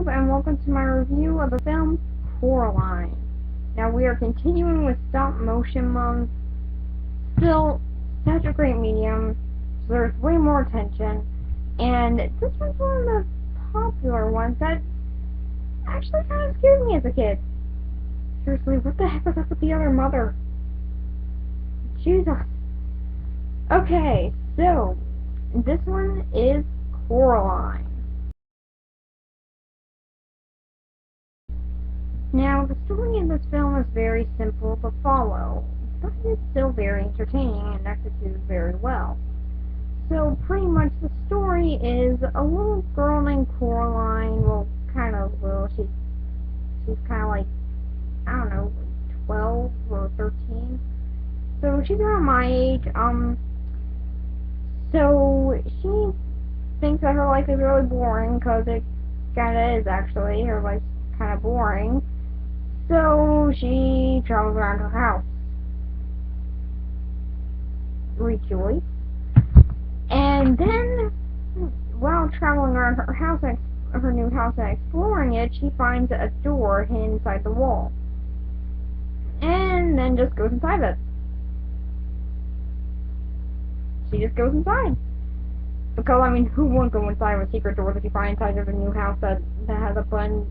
YouTube, and welcome to my review of the film Coraline. Now we are continuing with stop motion month. Still such a great medium, so there's way more attention, and this one's one of the popular ones that actually kind of scared me as a kid. Seriously, what the heck was up with the other mother? Jesus. Okay, so this one is Coraline. Now, the story in this film is very simple to follow, but it's still very entertaining and executed very well. So, pretty much the story is a little girl named Coraline, well, kind of little, she's kind of like, I don't know, 12 or 13. So, she's around my age, so she thinks that her life is really boring, because it kinda is actually, her life's kinda boring. So she travels around her house. Rejoice. And then, while traveling around her house, her new house, and exploring it, she finds a door hidden inside the wall. And then just goes inside it. She just goes inside. Because, I mean, who won't go inside of a secret door that you find inside of a new house that has a button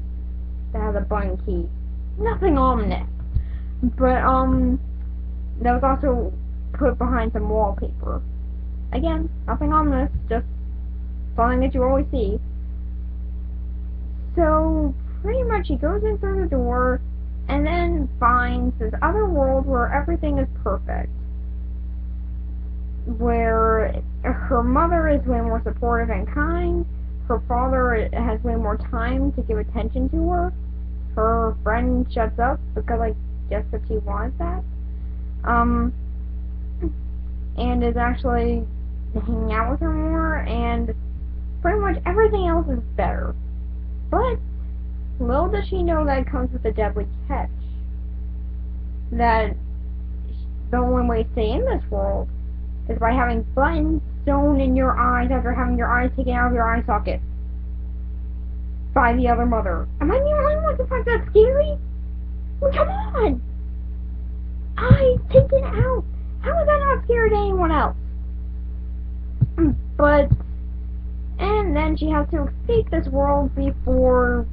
key? Nothing ominous. But, that was also put behind some wallpaper. Again, nothing ominous, just something that you always see. So, pretty much she goes in through the door, and then finds this other world where everything is perfect. Where her mother is way more supportive and kind, her father has way more time to give attention to her, her friend shuts up because I guess that she wants that, and is actually hanging out with her more, and pretty much everything else is better. But little does she know that it comes with a deadly catch. That the only way to stay in this world is by having buttons sewn in your eyes after having your eyes taken out of your eye socket by the other mother. Am I the only one who finds that scary? Well, come on! Eyes taken out! How is that not scary to anyone else? But, and then she has to escape this world before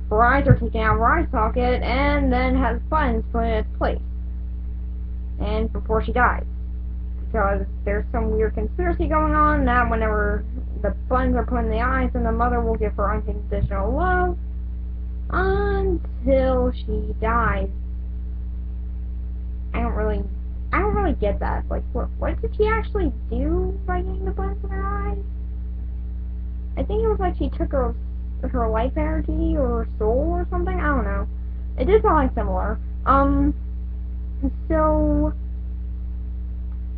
her eyes are taken out of her eye socket, and then has buttons put in its place. And before she dies. Because there's some weird conspiracy going on that whenever the buttons are put in the eyes, then the mother will give her unconditional love until she dies. I don't really get that. Like, what did she actually do by getting the buttons in her eyes? I think it was like she took her life energy or her soul or something. I don't know. It did sound like similar. So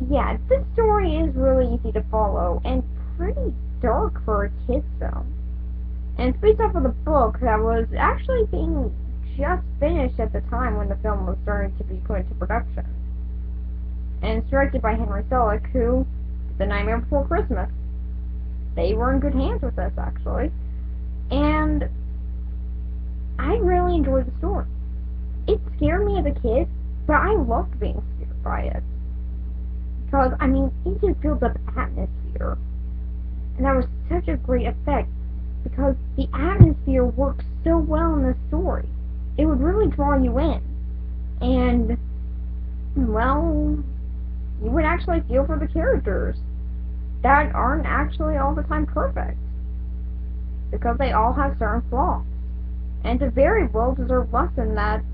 yeah, this story is really easy to follow and pretty dark for a kid's film. And it's based off of the book that was actually being just finished at the time when the film was starting to be put into production. And it's directed by Henry Selick, who did The Nightmare Before Christmas. They were in good hands with this, actually. And I really enjoyed the story. It scared me as a kid, but I loved being scared by it. Because, I mean, it just builds up atmosphere. And that was such a great effect. Because the atmosphere works so well in this story. It would really draw you in. And, well, you would actually feel for the characters that aren't actually all the time perfect. Because they all have certain flaws. And it's a very well-deserved lesson that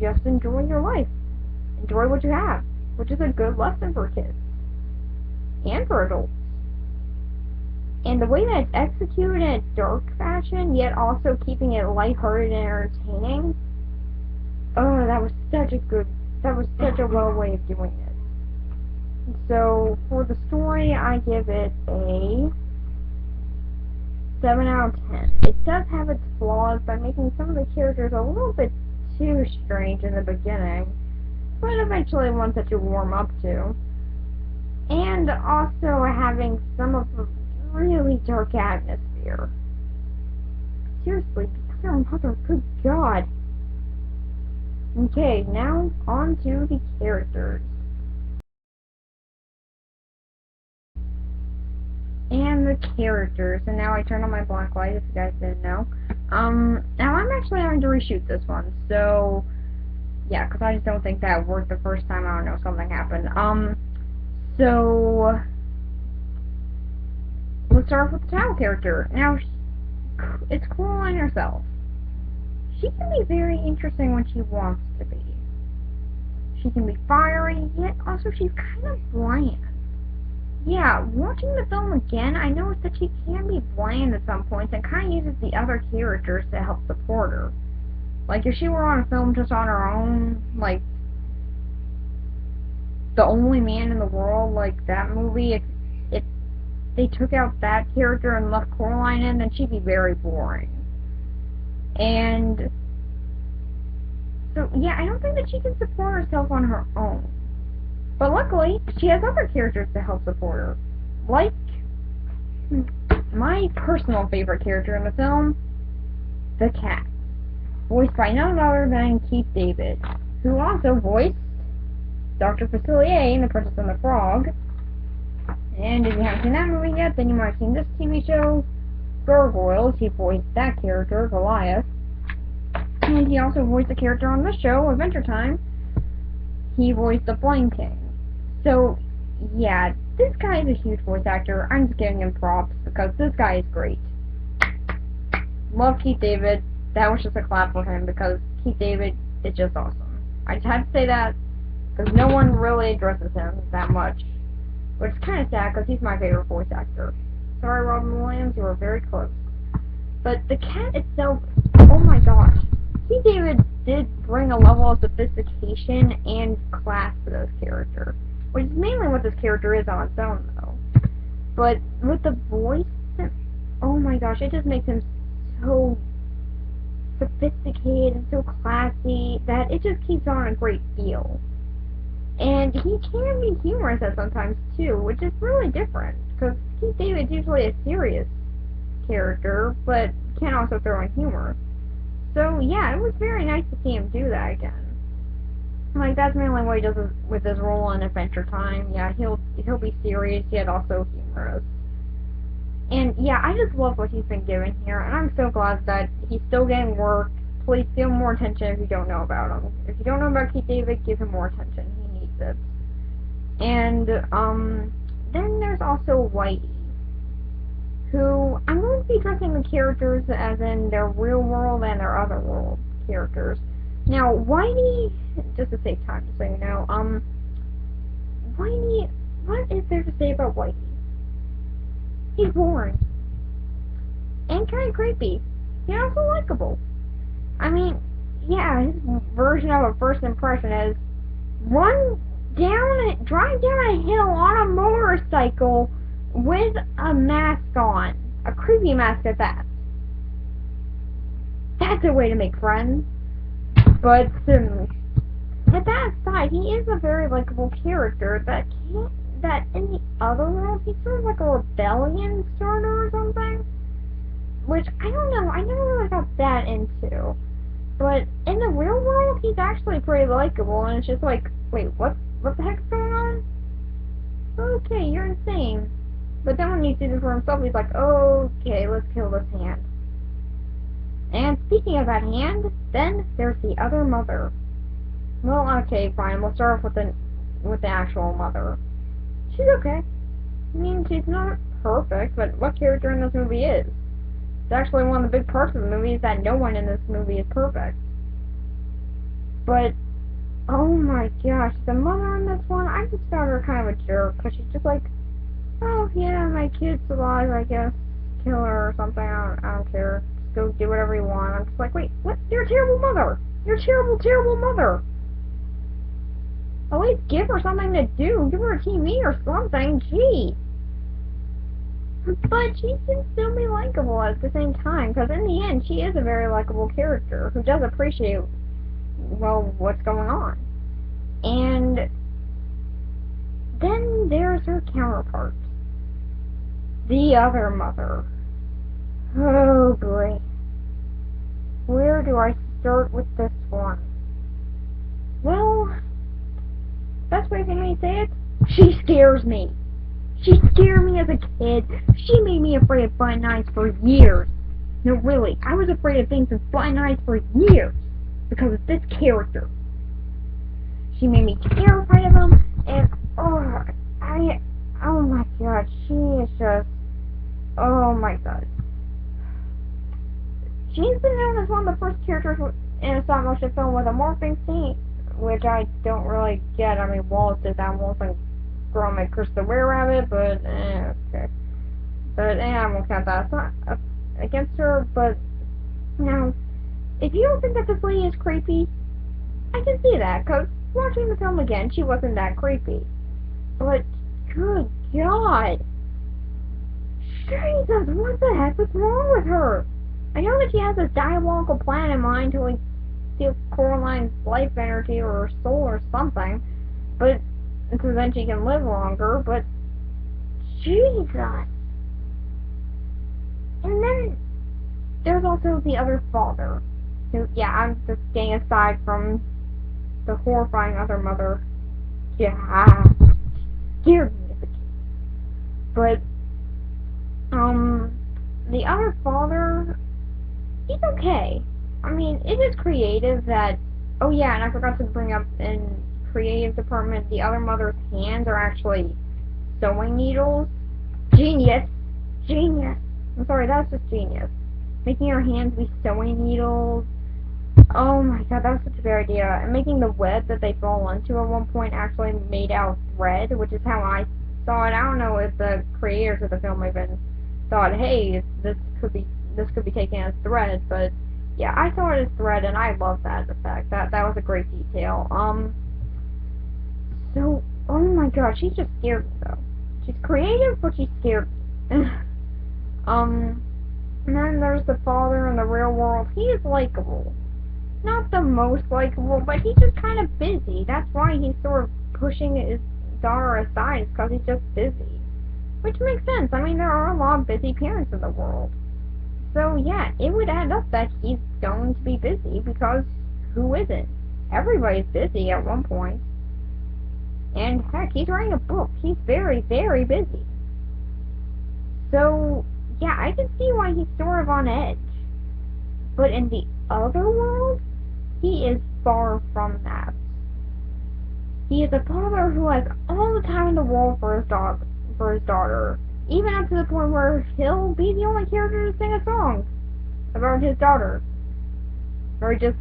just enjoy your life. Enjoy what you have. Which is a good lesson for kids. And for adults. And the way that it's executed in a dark fashion, yet also keeping it lighthearted and entertaining, oh, that was such a well way of doing it. So, for the story, I give it a 7 out of 10. It does have its flaws by making some of the characters a little bit too strange in the beginning, but eventually ones that you warm up to. And also having some of the really dark atmosphere. seriously, the other mother, good God. Okay, now on to the characters. And the characters, and now I turn on my black light if you guys didn't know. Now I'm actually having to reshoot this one, so, yeah, because I just don't think that worked the first time, I don't know, something happened. So, let's start with the title character. Now, it's Coraline herself. She can be very interesting when she wants to be. She can be fiery, yet also she's kind of bland. Yeah, watching the film again, I noticed that she can be bland at some points and kind of uses the other characters to help support her. Like, if she were on a film just on her own, like, The Only Man in the World, like that movie, if they took out that character and left Coraline in, then she'd be very boring. And so, yeah, I don't think that she can support herself on her own. But luckily, she has other characters to help support her. Like my personal favorite character in the film, the cat. Voiced by none other than Keith David, who also voiced Dr. Facilier in The Princess and the Frog. And if you haven't seen that movie yet, then you might have seen this TV show, Gargoyles. He voiced that character, Goliath. And he also voiced the character on this show, Adventure Time. He voiced the Flame King. So, yeah, this guy is a huge voice actor. I'm just giving him props because this guy is great. Love Keith David. That was just a clap for him because Keith David is just awesome. I just had to say that because no one really addresses him that much. Which is kind of sad because he's my favorite voice actor. Sorry, Robin Williams, you were very close. But the cat itself, oh my gosh. Keith David did bring a level of sophistication and class to this character. Which is mainly what this character is on its own, though. But with the voice, oh my gosh, it just makes him so sophisticated and so classy that it just keeps on a great feel. And he can be humorous at sometimes, too, which is really different. Because Keith David's usually a serious character, but can also throw in humor. So, yeah, it was very nice to see him do that again. Like, that's mainly what he does with his role in Adventure Time. Yeah, he'll be serious, yet also humorous. And, yeah, I just love what he's been given here, and I'm so glad that he's still getting work. Please give him more attention if you don't know about him. If you don't know about Keith David, give him more attention. He needs it. And, then there's also Whitey, who I'm going to be addressing the characters as in their real world and their other world characters. Now, Whitey, just to save time, just so you know, Whitey, what is there to say about Whitey? He's boring. And kind of creepy. Yet also likable. I mean, yeah, his version of a first impression is drive down a hill on a motorcycle with a mask on. A creepy mask at that. That's a way to make friends. But, at that aside, he is a very likable character that in the other world, he's sort of like a rebellion starter or something. Which, I don't know, I never really got that into. But in the real world, he's actually pretty likable, and it's just like, wait, what the heck's going on? Okay, you're insane. But then when he sees it for himself, he's like, okay, let's kill this hand. And speaking of that hand, then there's the other mother. Well, okay, fine, we'll start off with the actual mother. She's okay. I mean, she's not perfect, but what character in this movie is? It's actually one of the big parts of the movie is that no one in this movie is perfect. But, oh my gosh, the mother in this one, I just found her kind of a jerk, because she's just like, oh yeah, my kid's alive, I guess, kill her or something, I don't care, just go do whatever you want. I'm just like, wait, what? You're a terrible mother! You're a terrible, terrible mother! At least give her something to do, give her a TV or something, gee! But she can still be likable at the same time, because in the end, she is a very likable character who does appreciate, well, what's going on. And then there's her counterpart, the other mother. Oh boy. where do I start with this one? Well, best way for me to say it, she scares me. She scared me as a kid. She made me afraid of Blind Nights for years. No, really, I was afraid of things in Blind Nights for years because of this character. She made me terrified of him, and oh my god, she is just, oh my god. She's been known as one of the first characters in a stop motion film with a morphing scene, which I don't really get. I mean, Wallace did that once and Girl made Chris the Were-Rabbit, but okay. But I won't count that. It's not against her, but now, if you don't think that this lady is creepy, I can see that, because watching the film again, she wasn't that creepy. But, good God. Jesus, what the heck is wrong with her? I know that she has this diabolical plan in mind to, like, steal Coraline's life energy or her soul or something, but, so then she can live longer, but, Jesus. And then, there's also the other father, who, yeah, I'm just getting aside from the horrifying other mother. Yeah, scared me as a kid. But, the other father, he's okay. I mean, it is creative that, oh yeah, and I forgot to bring up in creative department, the other mother's hands are actually sewing needles. Genius! Genius! I'm sorry, that's just genius. Making her hands be sewing needles. Oh my god, that was such a good idea. And making the web that they fall into at one point actually made out of thread, which is how I saw it. I don't know if the creators of the film even thought, hey, this could be taken as thread, but yeah, I saw it as thread, and I love that effect. That was a great detail. So, oh my god, she's just scared me though. She's creative, but she's scared me. And then there's the father in the real world. He is likable. Not the most likable, but he's just kind of busy. That's why he's sort of pushing his daughter aside, because he's just busy. Which makes sense. I mean, there are a lot of busy parents in the world. So, yeah, it would add up that he's going to be busy, because who isn't? Everybody's busy at one point. And, heck, he's writing a book. He's very, very busy. So, yeah, I can see why he's sort of on edge. But in the other world, he is far from that. He is a father who has all the time in the world for his daughter, even up to the point where he'll be the only character to sing a song about his daughter, or just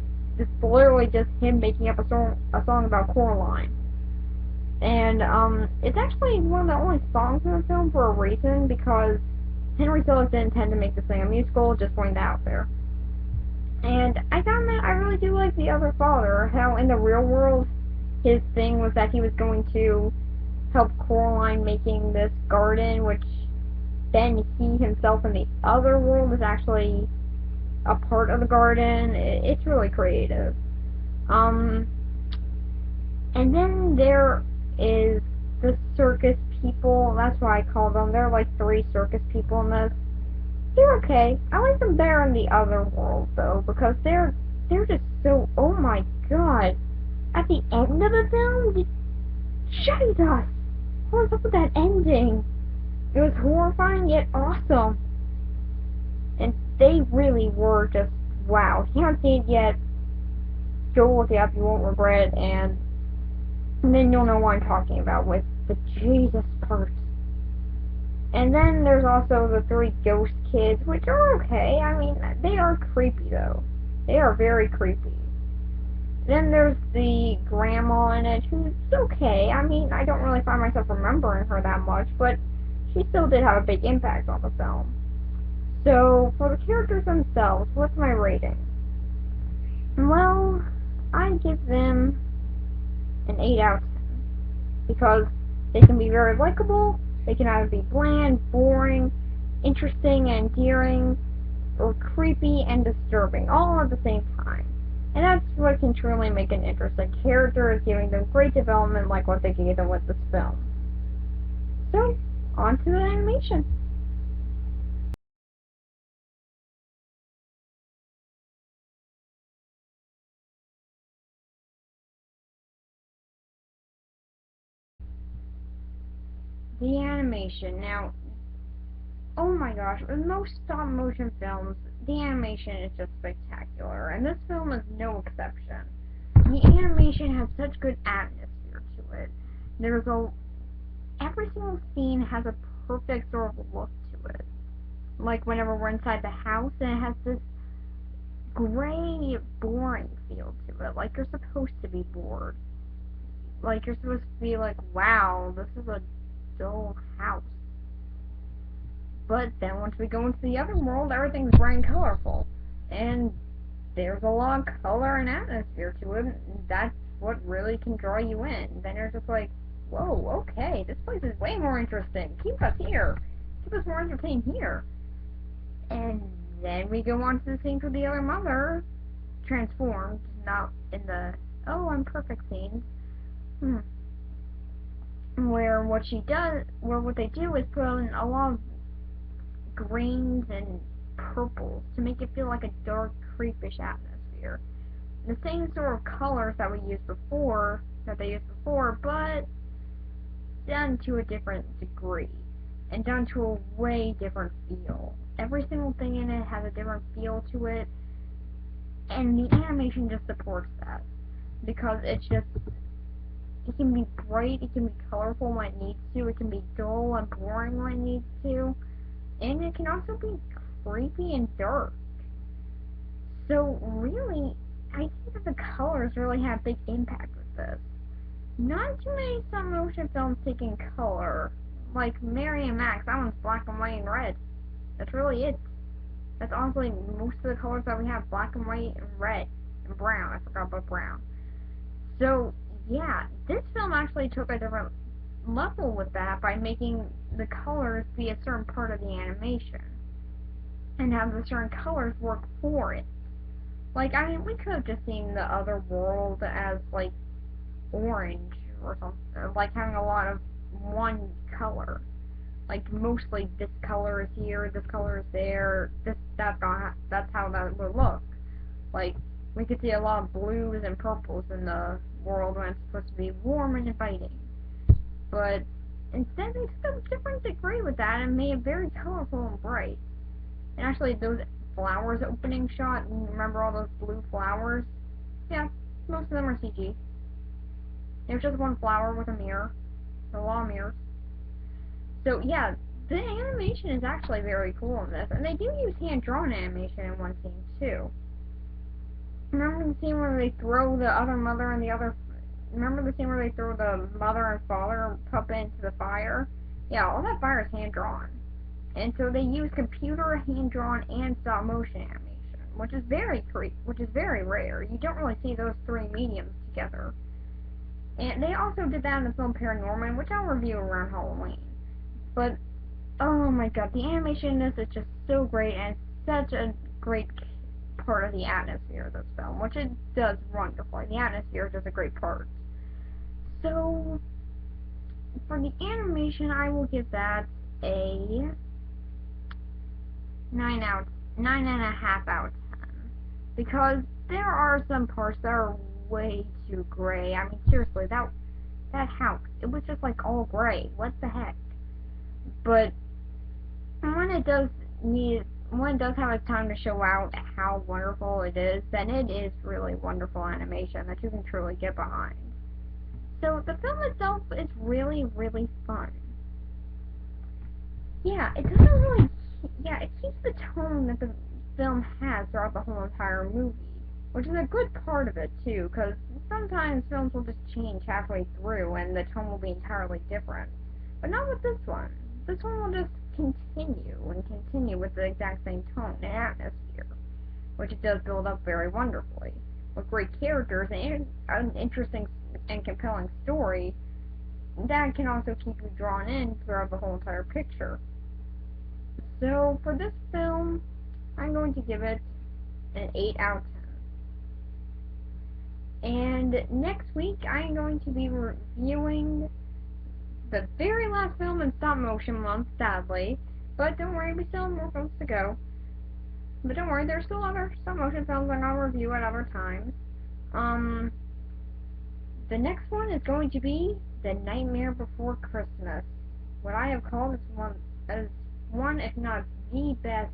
literally just him making up a song about Coraline. And it's actually one of the only songs in the film for a reason, because Henry Selick didn't intend to make this thing a musical. Just pointing that out there. And I found that I really do like the other father, how in the real world his thing was that he was going to help Coraline making this garden, which then he himself in the other world is actually a part of the garden. It's really creative. And then there is the circus people. That's what I call them. There are like 3 circus people in this. They're okay. I like them better in the other world, though, because they're just so, oh my god. At the end of the film, Jesus! What was up with that ending? It was horrifying yet awesome. And they really were just, wow. If you haven't seen it yet, go look it up, you won't regret it, and then you'll know what I'm talking about with the Jesus part. And then there's also the 3 ghost kids, which are okay. I mean, they are creepy, though. They are very creepy. Then there's the grandma in it, who's okay. I mean, I don't really find myself remembering her that much, but she still did have a big impact on the film. So, for the characters themselves, what's my rating? Well, I give them an 8 out of 10. Because they can be very likable. They can either be bland, boring, interesting, and endearing, or creepy and disturbing, all at the same time. And that's what can truly make an interesting character, is giving them great development like what they gave them with this film. So, on to the animation. the animation. Now, oh my gosh, with most stop motion films, the animation is just spectacular, and this film is no exception. The animation has such good atmosphere to it. There's a every single scene has a perfect sort of look to it. Like whenever we're inside the house, and it has this gray, boring feel to it. Like you're supposed to be bored. Like you're supposed to be like, wow, this is a dull house. But then once we go into the other world, everything's bright and colorful. And there's a lot of color and atmosphere to it. And that's what really can draw you in. Then you're just like, whoa, okay, this place is way more interesting. Keep us here. Keep us more entertained here. And then we go on to the scenes with the other mother, transformed, not in the, oh, I'm perfect scenes. Where what they do is put in a lot of greens and purples to make it feel like a dark, creepish atmosphere. The same sort of colors that they used before, but done to a different degree, and done to a way different feel. Every single thing in it has a different feel to it, and the animation just supports that, because it can be bright, it can be colorful when it needs to, it can be dull and boring when it needs to, and it can also be creepy and dark. So really, I think that the colors really have a big impact with this. Not too many stop motion films take in color, like Mary and Max, that one's black and white and red. That's really it. That's honestly most of the colors that we have, black and white and red and brown. I forgot about brown. So yeah, this film actually took a different level with that by making the colors be a certain part of the animation and have the certain colors work for it. Like, I mean, we could have just seen the other world as like orange or something, like having a lot of one color. Like mostly this color is here, this color is there, that's how that would look. Like we could see a lot of blues and purples in the world when it's supposed to be warm and inviting. But instead they took a different degree with that and made it very colorful and bright. And actually those flowers opening shot, remember all those blue flowers? Yeah, most of them are CG. There's just one flower with a mirror. A lot of mirrors. So yeah, the animation is actually very cool in this, and they do use hand-drawn animation in one scene too. Remember the scene where they throw the other mother and the other... Remember the scene where they throw the mother and father puppet into the fire? Yeah, all that fire is hand-drawn. And so they use computer, hand-drawn, and stop-motion animation, which is very rare. You don't really see those three mediums together. And they also did that in the film Paranorman, which I'll review around Halloween. But, oh my god, the animation in this is just so great, and such a great part of the atmosphere of this film, which it does wonderfully. The atmosphere is just a great part. So, for the animation, I will give that a 9.5 out of 10. Because there are some parts that are way too gray. I mean, seriously, that house, it was just like all gray. What the heck? But when it does have a time to show out how wonderful it is, then it is really wonderful animation that you can truly get behind. So the film itself is really, really fun. Yeah, it keeps the tone that the film has throughout the whole entire movie, which is a good part of it too, because sometimes films will just change halfway through and the tone will be entirely different. But not with this one. This one will just continue with the exact same tone and atmosphere, which it does build up very wonderfully. With great characters and an interesting and compelling story, that can also keep you drawn in throughout the whole entire picture. So, for this film, I'm going to give it an 8 out of 10. And next week, I am going to be reviewing the very last film in stop motion month, sadly. But don't worry, we still have more films to go. But don't worry, there's still other stop motion films I'm going to review at other times. The next one is going to be The Nightmare Before Christmas. what I have called as one, if not the best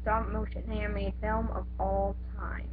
stop motion animated film of all time.